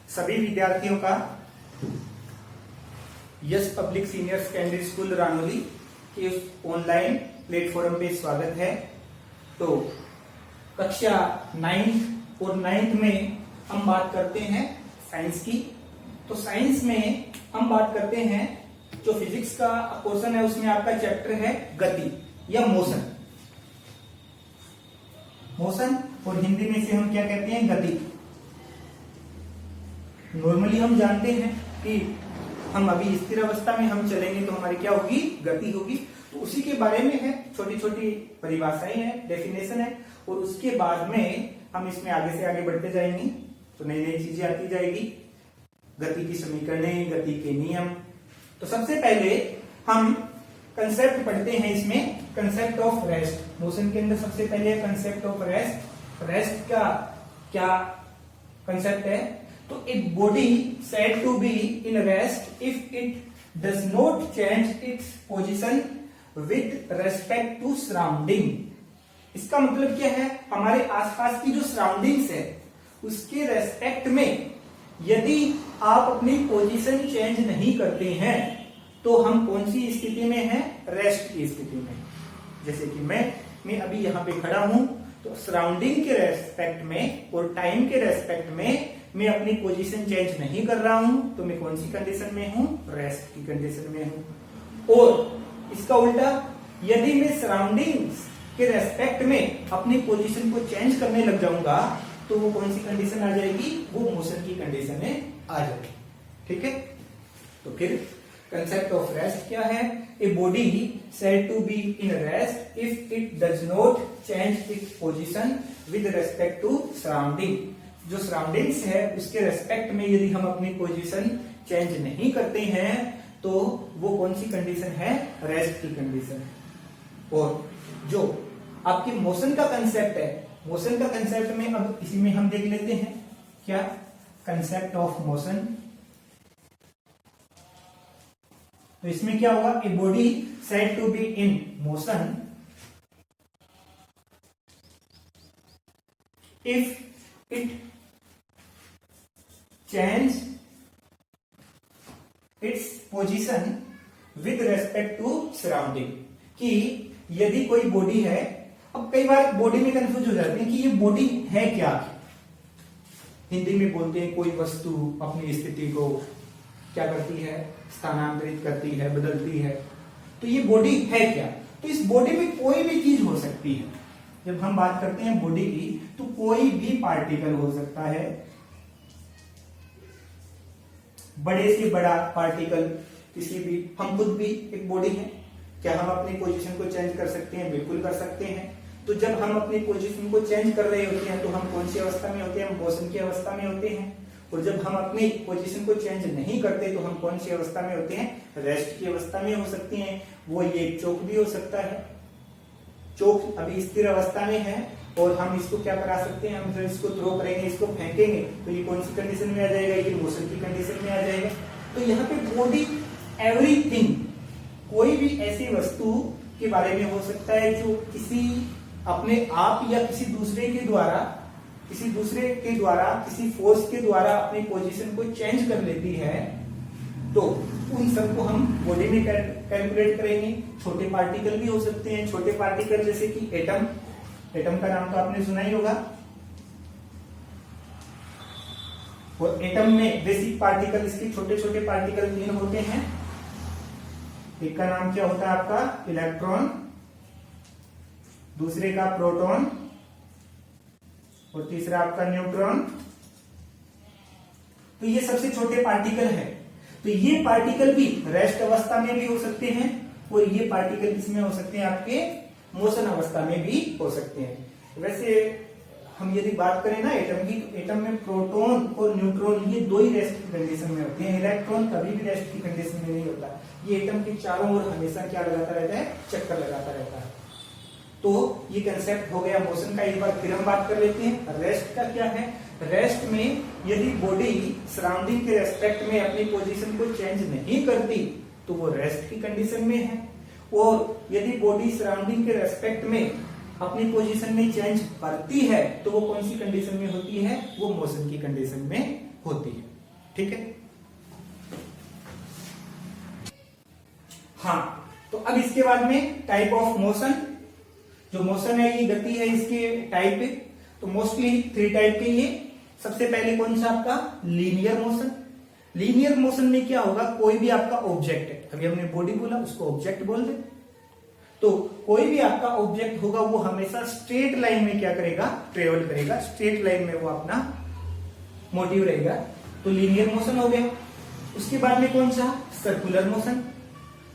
सभी विद्यार्थियों का yes public senior secondary school Ranoli के ऑनलाइन प्लेटफॉर्म पे स्वागत है। तो कक्षा 9th और 9th में हम बात करते हैं साइंस की। तो साइंस में हम बात करते हैं जो फिजिक्स का पोर्शन है उसमें आपका चैप्टर है गति या मोशन। मोशन और हिंदी में से हम क्या कहते हैं, गति। नॉर्मली हम जानते हैं कि हम अभी स्थिर अवस्था में हम चलेंगे तो हमारी क्या होगी, गति होगी। तो उसी के बारे में है, छोटी छोटी परिभाषाएं हैं, डेफिनेशन है, और उसके बाद में हम इसमें आगे से आगे बढ़ते जाएंगे तो नई नई चीजें आती जाएगी। गति की समीकरणें, गति के नियम। तो सबसे पहले हम कंसेप्ट पढ़ते हैं इसमें, कंसेप्ट ऑफ रेस्ट। मोशन के अंदर सबसे पहले कंसेप्ट ऑफ रेस्ट। रेस्ट का क्या कंसेप्ट है? तो a body said to be in rest if it does not change its position with respect to surrounding। इसका मतलब क्या है, हमारे आसपास की जो सराउंडिंग्स है उसके रेस्पेक्ट में यदि आप अपनी पोजीशन चेंज नहीं करते हैं तो हम कौन सी स्थिति में हैं, रेस्ट की स्थिति में। जैसे कि मैं अभी यहाँ पे खड़ा हूं तो सराउंडिंग के रेस्पेक्ट में और टाइम के रेस्पेक्ट में मैं अपनी पोजीशन चेंज नहीं कर रहा हूं तो मैं कौन सी कंडीशन में हूं, रेस्ट की कंडीशन में हूं। और इसका उल्टा, यदि मैं सराउंडिंग्स के रेस्पेक्ट में अपनी पोजीशन को चेंज करने लग जाऊंगा तो वो कौन सी कंडीशन आ जाएगी, वो मोशन की कंडीशन में आ जाएगी। ठीक है, तो फिर कंसेप्ट ऑफ रेस्ट क्या है? A body said to be in rest if it does not change its position with respect to surrounding. जो सराउंडिंग्स है उसके रेस्पेक्ट में यदि हम अपनी पोजीशन चेंज नहीं करते हैं तो वो कौन सी कंडीशन है, रेस्ट की कंडीशन। और जो आपकी मोशन का कंसेप्ट है, मोशन का कंसेप्ट में अब इसी में हम देख लेते हैं क्या, कंसेप्ट ऑफ मोशन। तो इसमें क्या होगा, a body said to be in motion if it change its position with respect to surrounding. कि यदि कोई बॉडी है, अब कई बार बॉडी में कंफ्यूज हो जाते हैं कि ये बॉडी है क्या। हिंदी में बोलते हैं कोई वस्तु अपनी स्थिति को क्या करती है, स्थानांतरित करती है, बदलती है। तो ये बॉडी है क्या? तो इस बॉडी में कोई भी चीज हो सकती है। जब हम बात करते हैं बॉडी की तो कोई भी पार्टिकल हो सकता है, बड़े से बड़ा पार्टिकल, किसी भी, हम खुद भी एक बॉडी है। क्या हम अपनी पोजीशन को चेंज कर सकते हैं? बिल्कुल कर सकते हैं। तो जब हम अपनी पोजीशन को चेंज कर रहे होते हैं तो हम कौन सी अवस्था में होते हैं, हम मोशन की अवस्था में होते हैं। और जब हम अपनी पोजीशन को चेंज नहीं करते तो हम कौन सी अवस्था में होते हैं, रेस्ट की अवस्था में हो सकते हैं। वो ये चौक भी हो सकता है। चौक अभी स्थिर अवस्था में है और हम इसको क्या करा सकते हैं, हम फिर इसको थ्रो करेंगे, इसको फेंकेंगे तो ये कौन सी कंडीशन में आ जाएगा, ये मोशन की कंडीशन में आ जाएगा। तो यहाँ पे बॉडी एवरीथिंग, कोई भी ऐसी वस्तु के बारे में हो सकता है जो किसी अपने आप या किसी दूसरे के द्वारा, किसी फोर्स के द्वारा अपनी पोजीशन को चेंज कर लेती है। तो उन सबको हम बॉडी में कैलकुलेट करेंगे। छोटे पार्टिकल भी हो सकते हैं, छोटे पार्टिकल जैसे कि एटम। एटम का नाम तो आपने सुना ही होगा। और एटम में बेसिक पार्टिकल, इसके छोटे छोटे पार्टिकल 3 होते हैं। एक का नाम क्या होता है आपका, इलेक्ट्रॉन, दूसरे का प्रोटॉन और तीसरा आपका न्यूट्रॉन। तो ये सबसे छोटे पार्टिकल है। तो ये पार्टिकल भी रेस्ट अवस्था में भी हो सकते हैं और ये पार्टिकल किसमें हो सकते हैं, आपके मोशन अवस्था में भी हो सकते हैं। वैसे हम यदि बात करें ना एटम की, तो एटम में प्रोटॉन और न्यूट्रॉन ये 2 ही रेस्ट की कंडीशन में होते हैं। इलेक्ट्रॉन कभी भी रेस्ट की कंडीशन में नहीं होता। ये एटम के चारों ओर हमेशा क्या लगाता रहता है, चक्कर लगाता रहता है। तो ये कंसेप्ट हो गया मोशन का। एक बार फिर हम बात कर लेते हैं रेस्ट का क्या है। रेस्ट में यदि बॉडी सराउंडिंग के रेस्पेक्ट में अपनी पोजीशन को चेंज नहीं करती तो वो रेस्ट की कंडीशन में है। और यदि बॉडी सराउंडिंग के रेस्पेक्ट में अपनी पोजीशन में चेंज करती है तो वो कौन सी कंडीशन में होती है, वो मोशन की कंडीशन में होती है। ठीक है। हाँ, तो अब इसके बाद में टाइप ऑफ मोशन, जो मोशन है ये गति है, इसके टाइप है। तो मोस्टली 3 टाइप के ये। सबसे पहले कौन सा आपका लीनियर मोशन। लीनियर मोशन में क्या होगा, कोई भी आपका ऑब्जेक्ट है, अभी हमने बॉडी बोला, उसको ऑब्जेक्ट बोल दे। तो कोई भी आपका ऑब्जेक्ट होगा वो हमेशा स्ट्रेट लाइन में क्या करेगा, ट्रेवल करेगा, स्ट्रेट लाइन में वो अपना मोटिव रहेगा। तो लीनियर मोशन हो गया। उसके बाद में कौन सा, सर्कुलर मोशन।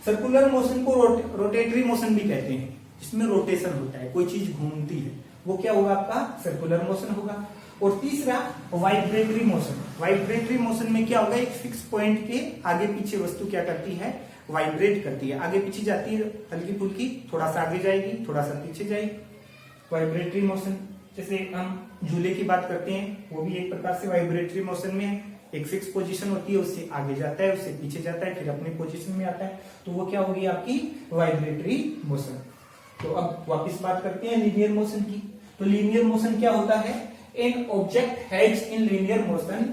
सर्कुलर मोशन को रोटेटरी मोशन भी कहते हैं, जिसमें रोटेशन होता है, कोई चीज घूमती है, वो क्या होगा आपका सर्कुलर मोशन होगा। और तीसरा वाइब्रेटरी मोशन। वाइब्रेटरी मोशन में क्या होगा, एक फिक्स पॉइंट के आगे पीछे वस्तु क्या करती है, वाइब्रेट करती है, आगे पीछे जाती है, हल्की फुल्की, थोड़ा सा आगे जाएगी, थोड़ा सा पीछे जाएगी, वाइब्रेटरी मोशन। जैसे हम झूले की बात करते हैं, वो भी एक प्रकार से वाइब्रेटरी मोशन में है। एक फिक्स पोजीशन होती है, उससे आगे जाता है, उससे पीछे जाता है, फिर अपनी पोजीशन में आता है, तो वो क्या होगी आपकी वाइब्रेटरी मोशन। तो अब वापस बात करते हैं लीनियर मोशन की। तो लीनियर मोशन क्या होता है, N object has in linear motion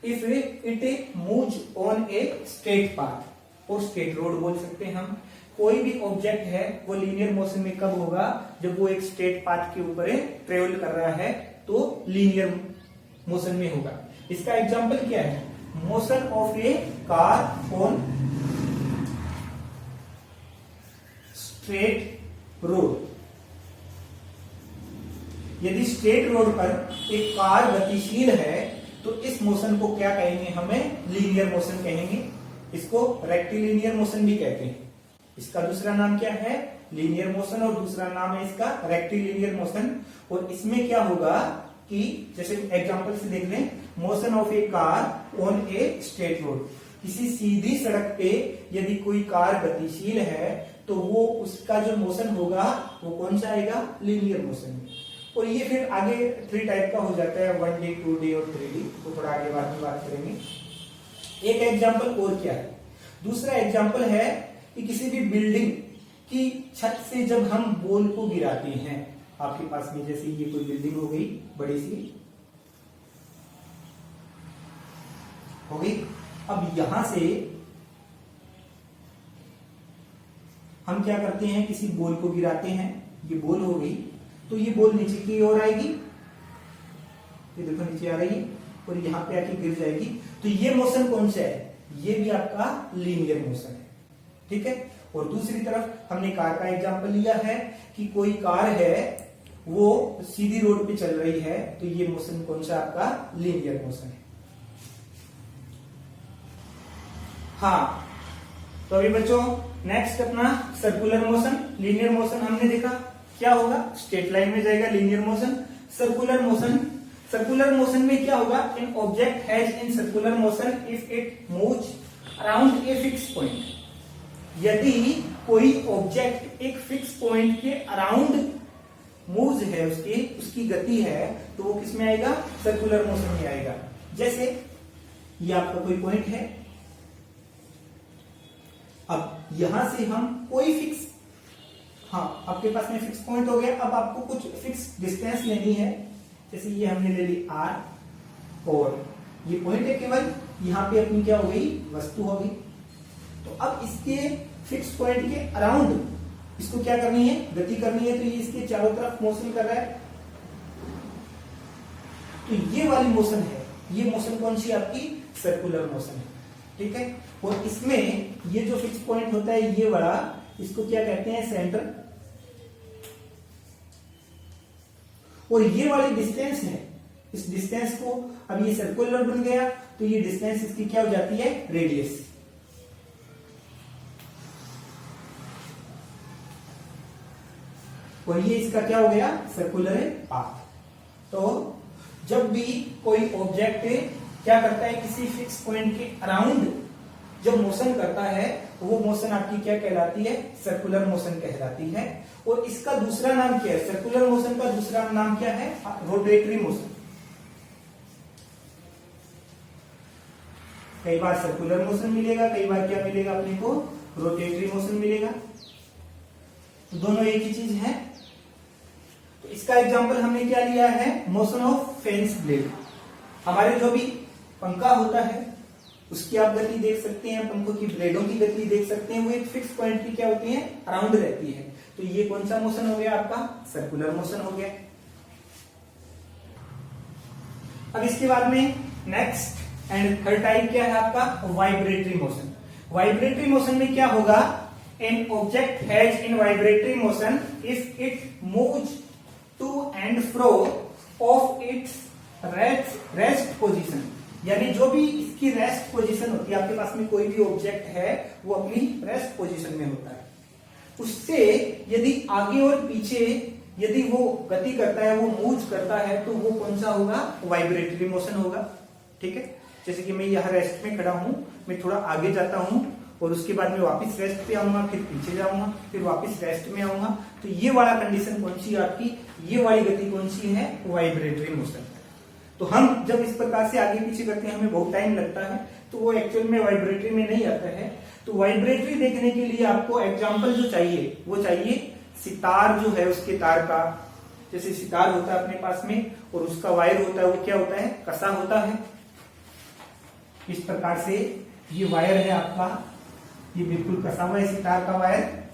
if it moves on a straight path, और स्ट्रेट रोड बोल सकते हैं हम। कोई भी ऑब्जेक्ट है वो लीनियर मोशन में कब होगा, जब वो एक स्ट्रेट पाथ के ऊपर ट्रेवल कर रहा है, तो लीनियर मोशन में होगा। इसका एग्जांपल क्या है, motion of A car on straight road. यदि स्ट्रेट रोड पर एक कार गतिशील है तो इस मोशन को क्या कहेंगे, हमें लीनियर मोशन कहेंगे। इसको रेक्टिलिनियर मोशन भी कहते हैं। इसका दूसरा नाम क्या है, लीनियर मोशन, और दूसरा नाम है इसका रेक्टिलिनियर मोशन। और इसमें क्या होगा कि जैसे एग्जांपल से देख लें, motion of A car on a straight road. किसी सीधी सड़क पे यदि कोई कार गतिशील है तो वो उसका जो मोशन होगा वो कौन सा आएगा, लीनियर मोशन में। और ये फिर आगे 3 टाइप का हो जाता है, 1D, 2D और 3D, तो थोड़ा आगे बाद में बात करेंगे। एक एग्जांपल और क्या है, दूसरा एग्जांपल है कि किसी भी बिल्डिंग की छत से जब हम बॉल को गिराते हैं, आपके पास में जैसे ये कोई बिल्डिंग हो गई बड़ी सी हो गई। अब यहां से हम क्या करते हैं, किसी बॉल को गिराते हैं, ये बॉल हो गई, तो ये बॉल नीचे की ओर आएगी, ये देखो नीचे आ रही है, और यहां पे आके गिर जाएगी। तो ये मोशन कौन सा है, ये भी आपका लीनियर मोशन है, ठीक है। और दूसरी तरफ हमने कार का एग्जांपल लिया है कि कोई कार है वो सीधी रोड पे चल रही है, तो ये मोशन कौन सा आपका लीनियर मोशन है। हाँ, तो अभी बच्चों नेक्स्ट अपना सर्कुलर मोशन। लीनियर मोशन हमने देखा क्या होगा, स्ट्रेट लाइन में जाएगा linear motion. Circular motion, circular motion में क्या होगा, an object has in circular motion if it moves around a fix point. यदि कोई ऑब्जेक्ट एक फिक्स पॉइंट के अराउंड मूव्स है, उसकी गति है, तो वो किस में आएगा, सर्कुलर मोशन में आएगा। जैसे ये आपका कोई पॉइंट है, अब यहां से हम कोई फिक्स, हाँ आपके पास में फिक्स पॉइंट हो गया, अब आपको कुछ फिक्स डिस्टेंस लेनी है। जैसे ये हमने ले ली r, और ये पॉइंट है केवल, यहां पे अपनी क्या हो गई, वस्तु हो गई। तो अब इसके फिक्स पॉइंट के अराउंड इसको क्या करनी है, गति करनी है, तो ये इसके चारों तरफ मोशन कर रहा है। तो ये वाली मोशन है, ये मोशन कौन सी आपकी, सर्कुलर मोशन है, ठीक है। और इसमें ये जो फिक्स पॉइंट होता है ये वाला, इसको क्या कहते हैं, सेंटर। और ये वाली डिस्टेंस है, इस डिस्टेंस को, अब ये सर्कुलर बन गया तो ये डिस्टेंस इसकी क्या हो जाती है, रेडियस। और ये इसका क्या हो गया, सर्कुलर पाथ। तो जब भी कोई ऑब्जेक्ट क्या करता है, किसी फिक्स पॉइंट के अराउंड जब मोशन करता है, वो मोशन आपकी क्या कहलाती है, सर्कुलर मोशन कहलाती है। और इसका दूसरा नाम क्या है, सर्कुलर मोशन का दूसरा नाम क्या है, रोटेटरी मोशन। कई बार सर्कुलर मोशन मिलेगा, कई बार क्या मिलेगा अपने को, रोटेटरी मोशन मिलेगा। तो दोनों एक ही चीज है। तो इसका एग्जांपल हमने क्या लिया है, मोशन ऑफ फेंस ब्लेड। हमारे जो भी पंखा होता है उसकी आप गति देख सकते हैं, पंखों की ब्लेडों की गति देख सकते हैं, वो एक फिक्स पॉइंट की क्या होती है, अराउंड रहती है। तो ये कौन सा मोशन हो गया आपका, सर्कुलर मोशन हो गया। अब इसके बाद में नेक्स्ट एंड थर्ड टाइप क्या है आपका, वाइब्रेटरी मोशन। वाइब्रेटरी मोशन में क्या होगा, an object has in vibratory motion if it moves to and fro of its rest position, यानी जो भी इसकी रेस्ट पोजीशन होती है, आपके पास में कोई भी ऑब्जेक्ट है वो अपनी रेस्ट पोजीशन में होता है, उससे यदि आगे और पीछे यदि वो गति करता है, वो मूव करता है, तो वो कौन सा होगा, वाइब्रेटरी मोशन होगा। ठीक है, जैसे कि मैं यहाँ रेस्ट में खड़ा हूं, मैं थोड़ा आगे जाता हूं और उसके बाद में वापस रेस्ट पे आऊंगा, फिर पीछे जाऊंगा, फिर वापस रेस्ट में आऊंगा, तो ये वाला कंडीशन कौन सी है आपकी, ये वाली गति कौन सी है, वाइब्रेटरी मोशन। तो हम जब इस प्रकार से आगे पीछे करते हैं, हमें बहुत टाइम लगता है, तो वो एक्चुअल में वाइब्रेटरी में नहीं आता है। तो वाइब्रेटरी देखने के लिए आपको एग्जाम्पल जो चाहिए, वो चाहिए सितार जो है उसके तार का। जैसे सितार होता है अपने पास में और उसका वायर होता है, वो क्या होता है, कसा होता है। इस प्रकार से ये वायर है आपका, ये बिल्कुल कसा हुआ है सितार का वायर।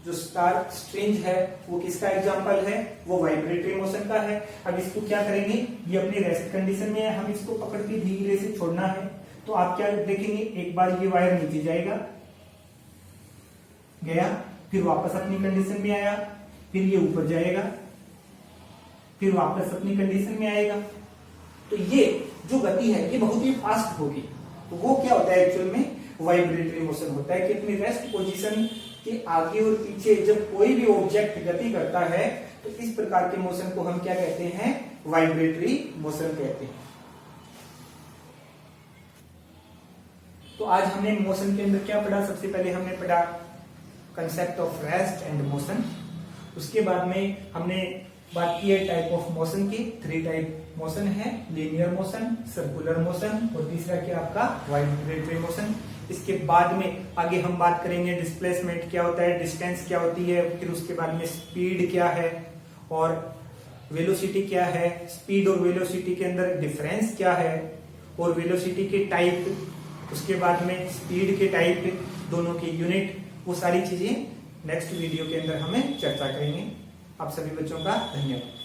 जो स्टार स्ट्रिंग है वो किसका एग्जांपल है, वो वाइब्रेटरी मोशन का है। अब इसको क्या करेंगे, ये अपनी रेस्ट कंडीशन में है, हम इसको पकड़ के धीरे से छोड़ना है। तो आप क्या देखेंगे, एक बार ये वायर नीचे जाएगा, गया, फिर वापस अपनी कंडीशन में आया, फिर ये ऊपर जाएगा, फिर वापस अपनी कंडीशन में आएगा। तो ये जो गति है ये बहुत ही फास्ट होगी। तो वो क्या होता है एक्चुअल में, वाइब्रेटरी मोशन होता है कि अपनी रेस्ट पोजीशन के आगे और पीछे जब कोई भी ऑब्जेक्ट गति करता है, तो इस प्रकार के मोशन को हम क्या कहते हैं, वाइब्रेटरी मोशन कहते हैं। तो आज हमने मोशन के अंदर क्या पढ़ा, सबसे पहले हमने पढ़ा concept of rest and motion. उसके बाद में हमने बात की है टाइप ऑफ मोशन की, 3 टाइप मोशन है, लीनियर मोशन, सर्कुलर मोशन और तीसरा क्या आपका वाइब्रेटरी मोशन। इसके बाद में आगे हम बात करेंगे डिस्प्लेसमेंट क्या होता है, डिस्टेंस क्या होती है, फिर उसके बाद में स्पीड क्या है और वेलोसिटी क्या है, स्पीड और वेलोसिटी के अंदर डिफरेंस क्या है और वेलोसिटी के टाइप, उसके बाद में स्पीड के टाइप, दोनों के यूनिट, वो सारी चीजें नेक्स्ट वीडियो के अंदर हमें चर्चा करेंगे। आप सभी बच्चों का धन्यवाद।